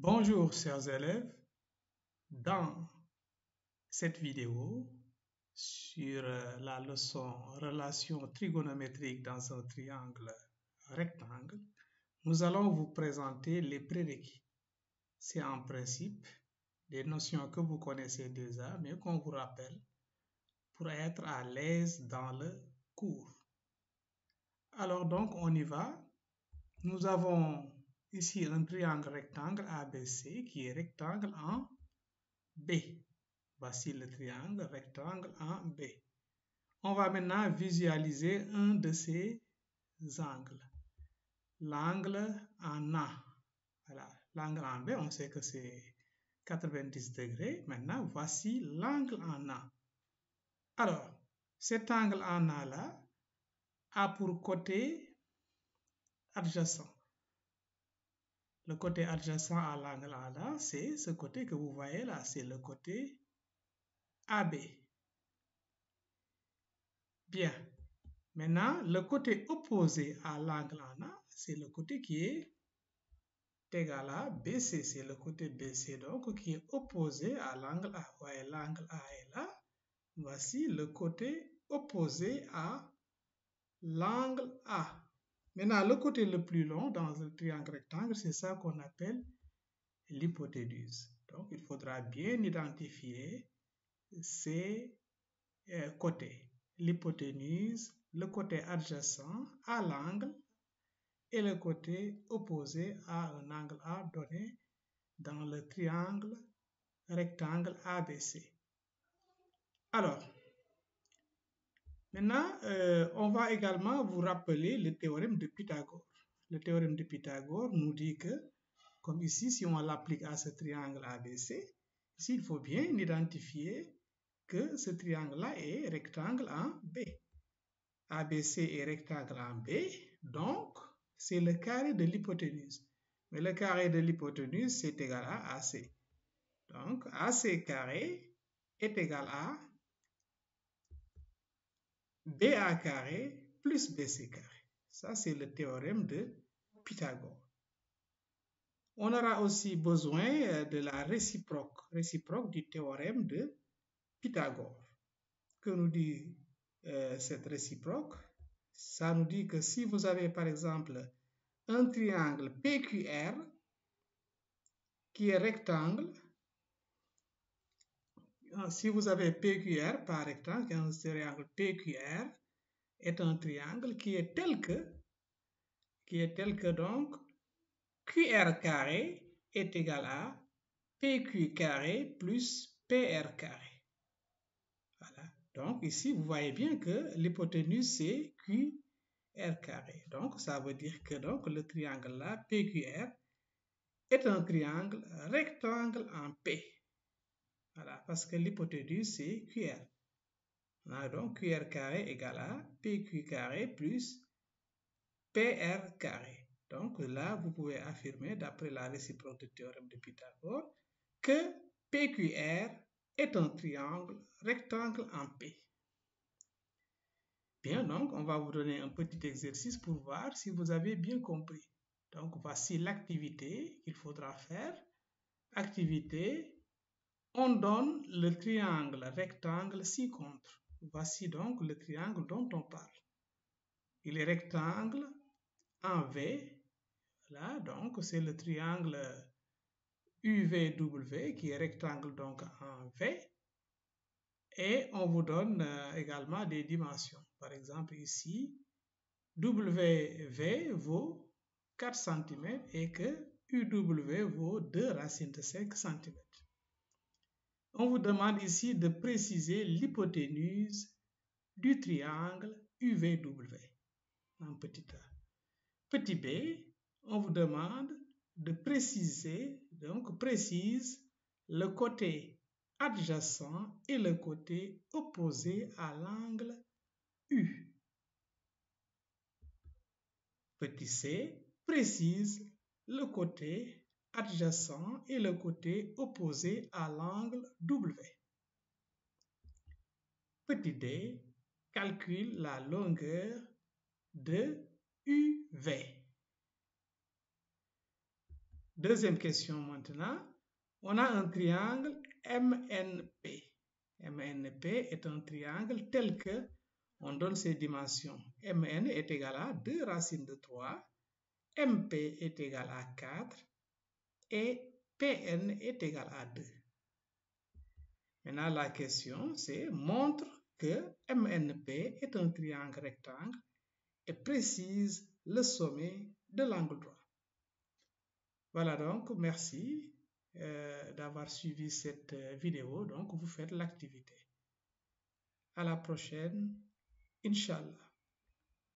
Bonjour chers élèves, dans cette vidéo sur la leçon relation trigonométrique dans un triangle rectangle, nous allons vous présenter les prérequis. C'est en principe des notions que vous connaissez déjà mais qu'on vous rappelle pour être à l'aise dans le cours. Alors donc on y va. Nous avons ici un triangle rectangle ABC qui est rectangle en B. Voici le triangle rectangle en B. On va maintenant visualiser un de ces angles. L'angle en A. Voilà, l'angle en B, on sait que c'est 90 degrés. Maintenant, voici l'angle en A. Alors, cet angle en A là a pour côté adjacent. Le côté adjacent à l'angle en A, c'est ce côté que vous voyez là, c'est le côté AB. Bien. Maintenant, le côté opposé à l'angle en A, c'est le côté qui est égal à BC. C'est le côté BC donc qui est opposé à l'angle A. Vous voyez, l'angle A est là. Voici le côté opposé à l'angle A. Maintenant, le côté le plus long dans un triangle rectangle, c'est ça qu'on appelle l'hypoténuse. Donc, il faudra bien identifier ces côtés. L'hypoténuse, le côté adjacent à l'angle et le côté opposé à un angle A donné dans le triangle rectangle ABC. Alors, maintenant, on va également vous rappeler le théorème de Pythagore. Le théorème de Pythagore nous dit que, comme ici, si on l'applique à ce triangle ABC, ici, il faut bien identifier que ce triangle-là est rectangle en B. ABC est rectangle en B, donc c'est le carré de l'hypoténuse. Mais le carré de l'hypoténuse, c'est égal à AC. Donc, AC carré est égal à BA carré plus BC carré. Ça, c'est le théorème de Pythagore. On aura aussi besoin de la réciproque du théorème de Pythagore. Que nous dit cette réciproque? Ça nous dit que si vous avez par exemple un triangle PQR qui est rectangle, si vous avez PQR par rectangle, un triangle PQR est un triangle qui est tel que donc QR carré est égal à PQ carré plus PR carré. Voilà. Donc ici, vous voyez bien que l'hypoténuse c'est QR carré. Donc ça veut dire que donc, le triangle là, PQR, est un triangle rectangle en P. Voilà, parce que l'hypoténuse c'est QR. Voilà, donc QR carré égale à PQ carré plus PR carré. Donc là, vous pouvez affirmer, d'après la réciproque du théorème de Pythagore, que PQR est un triangle rectangle en P. Bien, donc on va vous donner un petit exercice pour voir si vous avez bien compris. Donc voici l'activité qu'il faudra faire. Activité, on donne le triangle rectangle ci-contre. Voici donc le triangle dont on parle. Il est rectangle en V. Là, donc, c'est le triangle UVW qui est rectangle donc en V. Et on vous donne également des dimensions. Par exemple, ici, WV vaut 4 cm et que UW vaut 2 racines de 5 cm. On vous demande ici de préciser l'hypoténuse du triangle UVW en petit a. Petit b, on vous demande de préciser, donc précise le côté adjacent et le côté opposé à l'angle U. Petit c, précise le côté adjacent et le côté opposé à l'angle W. Petit d, calcule la longueur de UV. Deuxième question maintenant. On a un triangle MNP. MNP est un triangle tel que on donne ses dimensions. MN est égal à 2 racines de 3, MP est égal à 4 et PN est égal à 2. Maintenant, la question, c'est montre que MNP est un triangle rectangle et précise le sommet de l'angle droit. Voilà donc, merci d'avoir suivi cette vidéo. Donc, vous faites l'activité. À la prochaine, Inch'Allah.